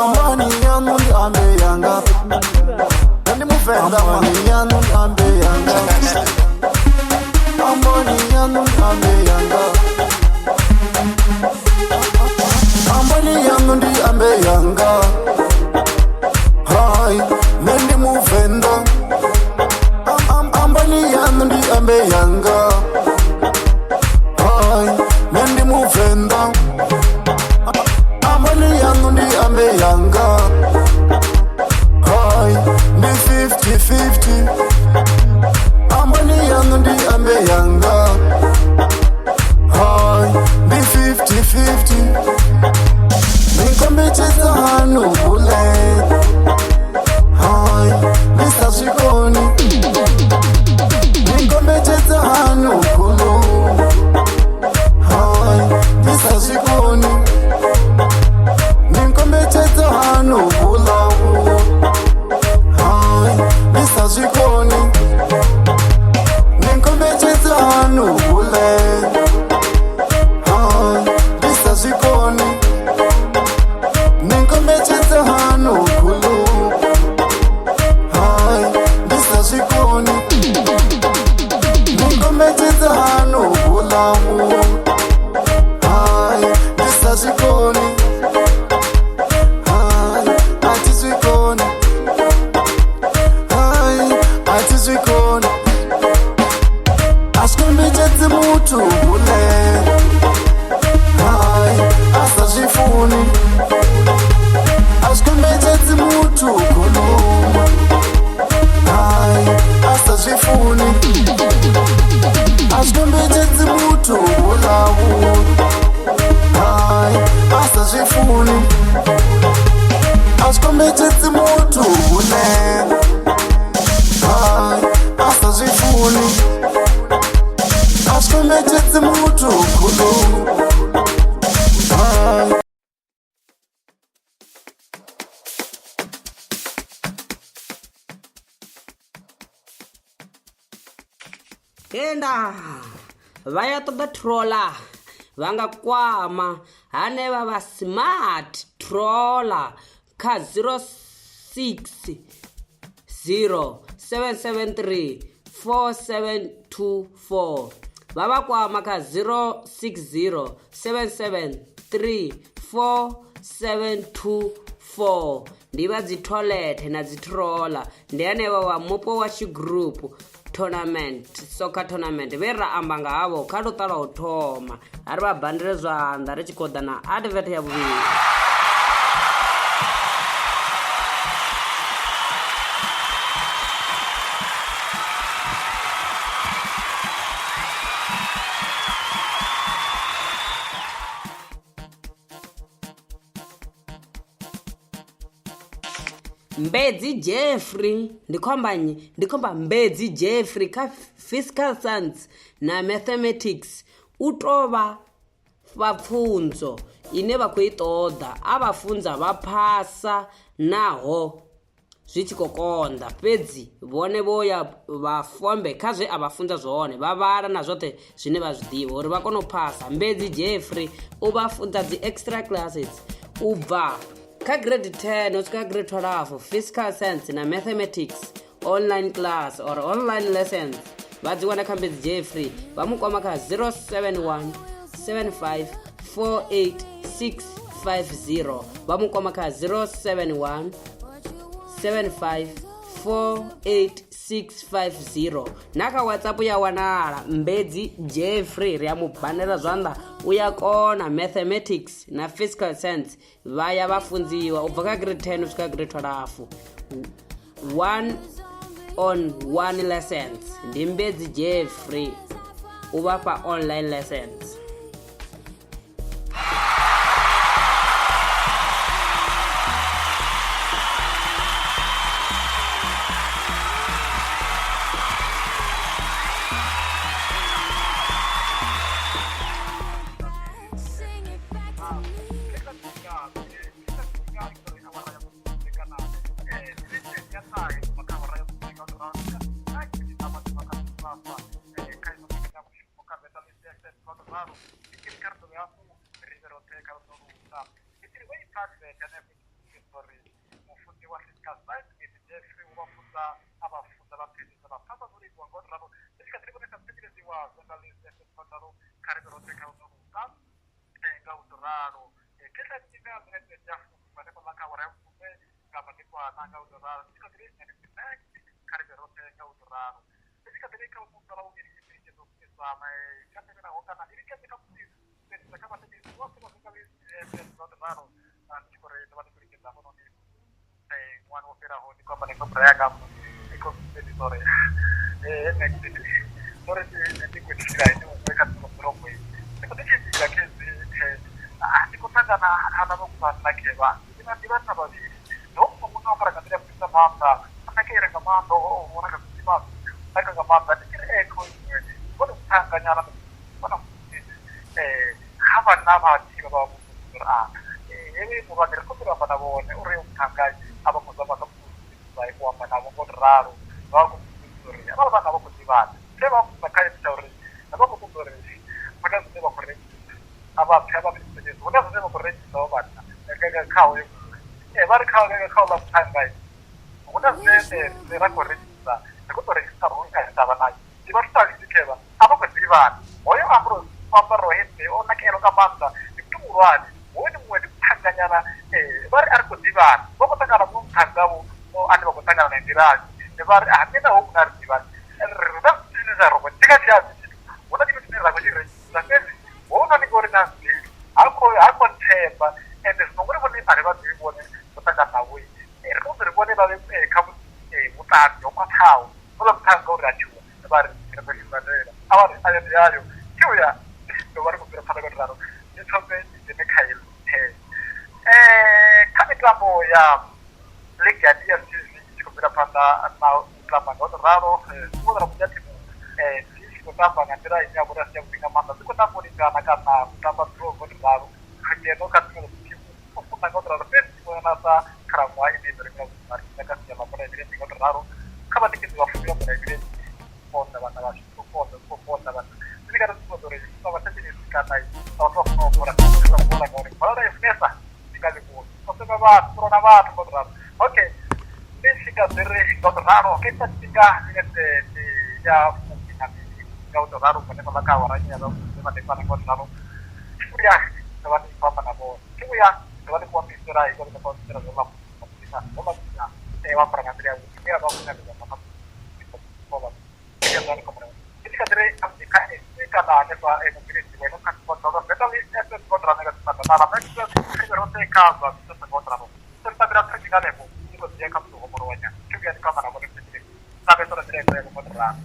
Amani yanu ndi ambe yanga. Ndi mufenda amani yanu ndi ambe yanga. Amani yanu ndi ambe yanga. Amani yanu ndi ambe yanga. Hai, ndi mufenda. Amani yanu ndi ambe yanga. Hai, ndi mufenda. Amani yanu ndi ambe yanga. Hai, ndi 50-50. Amani yanu ndi ambe yanga. Hai, ndi 50-50. Nikombecheza hanu bule. Hai, ndi sashikoni. Nikombecheza hanu kulu. Hai, ndi sashikoni. Nikombecheza hanu bulawu. Hai, ndi sashikoni. Nikombecheza hanu bule. Hai, ndi sashikoni. Nikombecheza hanu kulu. Hai, ndi sashikoni. Nikombecheza hanu bulawu. Hai, ndi sashikoni. Hai, atizikoni. Hai, atizikoni. Asikombecheze mutu bule. Hai, asazifuni. Asikombecheze mutu kuluma. Hai, asazifuni. Asikombecheze mutu bulawu. Hai, asazifuni. Asikombecheze mutu bule. Hai, asazifuni. Asikombecheze mutu kuluma. Hai. Enda vaya toda trolla vanga kwama haneva va smart trolla ka 060 773 4724 vava kwama ka 060 773 4724 ndi va dzi toilet na dzi trolla ndi haneva wa mupo wa xigroup tournament soccer tournament ve ra amba nga havo kha ro tala u thoma a ri va bandile zwanḓa ri tshi khou ḓa na advert ya vhuvhili. Mbedzi Jeffrey ndikhomba Mbedzi Jeffrey ka fiscal science na mathematics u tova vapfunzo ine va khou i ṱoḓa a va funza va phasa naho zwi tshi khou konḓa fhedzi vhone vho ya vha fombe kha zwe a vha funza zwone vha vhala na zwoṱhe zwine vha zwi ḓivha uri vha kone u phasa. Mbedzi Jeffrey u vha funza dzi extra classes u bva ka grade 10 u swika grade 12 fiscal science na mathematics online class or online lessons va dzi wana kha Mbedzi Jeffrey va mu kwama kha 071 75 48 650 va mu kwama kha 071 75 48 650 na kha WhatsApp ya wanala Mbedzi Jeffrey ri ya mu banela zwanḓa u ya kona mathematics na fiscal science va ya va funziwa u bva ka grade 10 u swika grade 12 1-on-1 lessons ndi Mbedzi Jeffrey u vha fha online lessons. sorry mufundi wa physical science Jeffrey ubafuza abafuza bapedisa bapasa muri rwango reka turi kubona katekereza wa journalist Fotaro Karibero Teka unuka enga utoraro kesa tinga mwenye jafu bane kwa makawara kume kama kwa nanga utoraro tika turi Karibero Teka utoraro tika turi kama utoraro ni kitu kisama kama na wakana ilike tika pesa kama tiki wote kwa kama utoraro nikore tabani kurikita hono ni wana opera ho ni kwamba niko prayaga niko sore next sore ni kuchira ni weka tunapromo niko tikiti kezi niko tanga na hana mukupana keba ina ndibana babi no muno kara kadira pisa mamba anakera kama ndo ona kasima aka kama ndo tikire ko kono tanga nyala kono haba na ba tiba ba ewe mubagira ko turabana bone uri utangaje abakozi abakozi kwa mana bo raro bako kuzuri abana bako kuzibana seba bakaye tawri abako kuzuri makazi seba korre aba bisije wona seba korre so bana kaga kawe bar kawe kaga kawe ba tangai wona seba korre sa ko korre sa ron ka sa bana dibar ta dikeba abako kuzibana oyo amro pambaro hete ona kero kamanda itumurwani woni mwedi tanganyana bari ariko dibana boko tangana mu tangabu andi bako tangana na ndiraji bari amina ho kunar dibana rida tiniza robo tigati ya wona dibiti ra ko dire sakezi wona ni gore na ako temba ende ngore boni ari ba dibone tangana we ko bere bone ba kabu mutani yo kwathawo bolo tango rachu bari kebeli badera awari ayo diario kiuya bari ko bere fadaga raro ni tobe ni kail kami kamo ya liga dia sisi kupira panda na kama ndo raro semua dalam jadi sisi kota ngandira ini abura siap pinga manda tuh kota pun kana kana kota bro kota raro kejeno kan kalau kota kota raro pun nasa karamwa ini dari mari kita siapa pada jadi kota raro kama dikit dua full pada jadi kota bana kota bana ini kan semua dari sama saja di kata tahu orang kalau ada mesa dikali pun pronava kontraro okay sika dere kontraro kita sika ngete ya mungkin kontraro pada malaka waranya do mate pana kontraro ya tawani papa na bo ya tawani ko misra iko ko misra do la kita bola kita ewa para ngatria ya ba kuna do mama bola ya dan ko kita dere amika sika da ne pa e mungkin di bueno kan kontraro betali es kontraro negatif na la next pero te casa kontraro serta berat finale po iko dia kam to ko ronya juga di kamera mo dite sabe to dire ko kontraro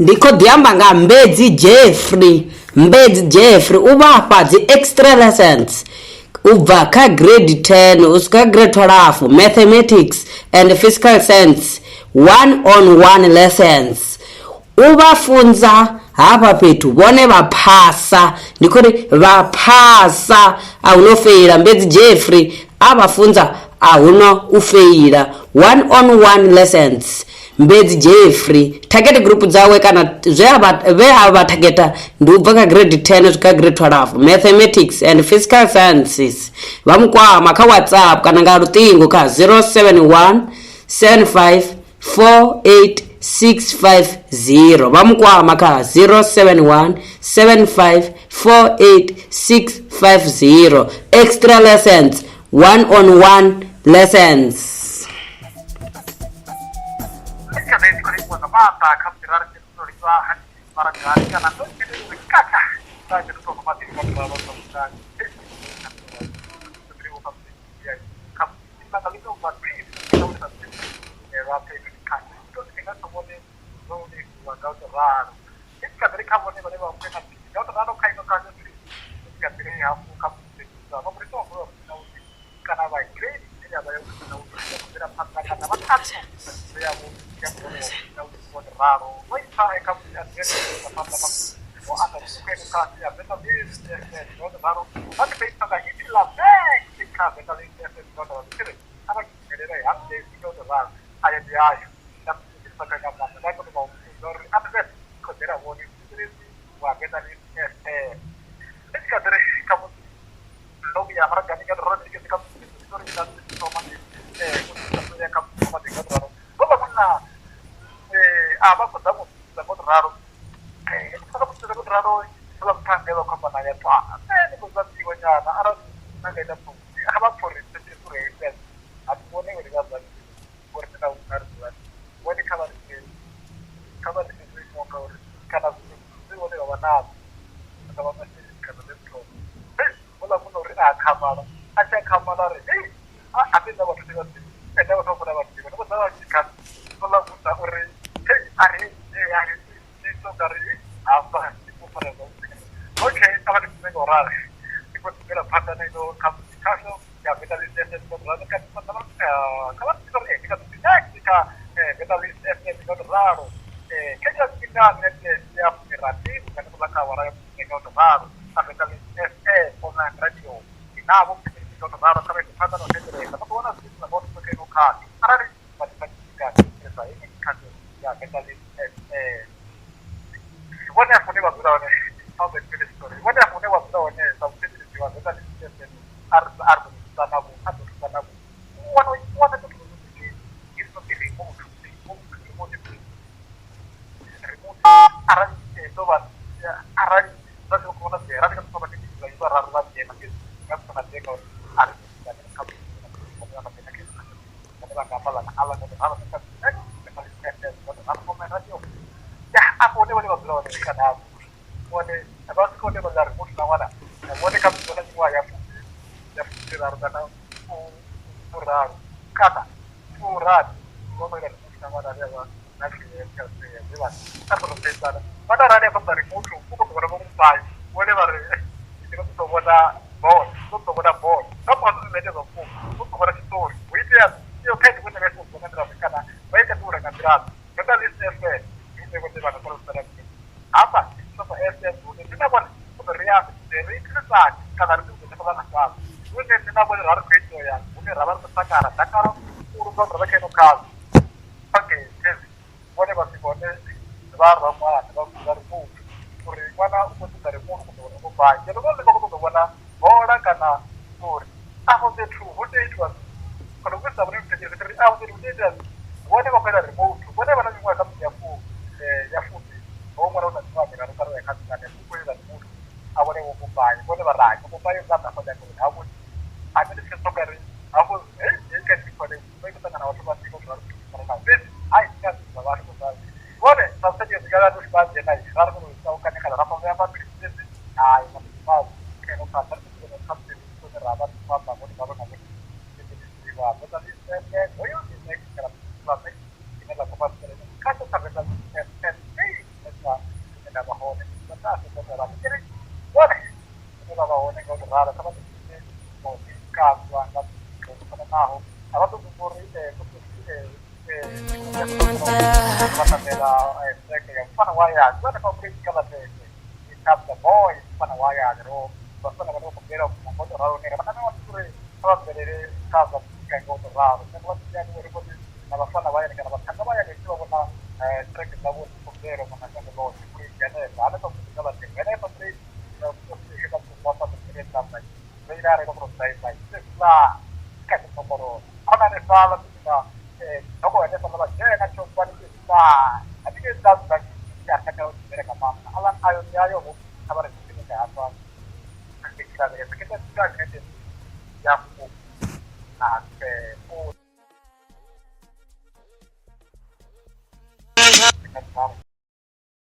ndiko dyamba nga Mbedzi Jeffrey ubapa dzi extra lessons ubva ka grade 10 usika grade 12 mathematics and physical science one-on-one lessons uvafunza hapa petu vone vaphasa ndikuri vaphasa aunofeira. Mbedzi Jeffrey avafunza ahuno ufeira one-on-one lessons. Mbedzi Jeffrey target group dzawe kana zveava targeta ndubva ka grade 10 kusvika grade 12 mathematics and physical sciences. Vamukwama ka WhatsApp kana nga rutingo ka 071 75 48 650. Vamukwama ka 071 75 48 650. Extra lessons, one-on-one lessons. mata kampirar ke story wa hati barangkali kana to ke kaka ta ke to ko mati ko ba to ta terima kasih ya kam kita kali to buat kita usah wa ke kan to kita semua ni to ni wa ga to rar kita dari kamu ni boleh wa ke kan to rar kai to kan ni kita dari aku kam to no berito ko kana baik ni ya baik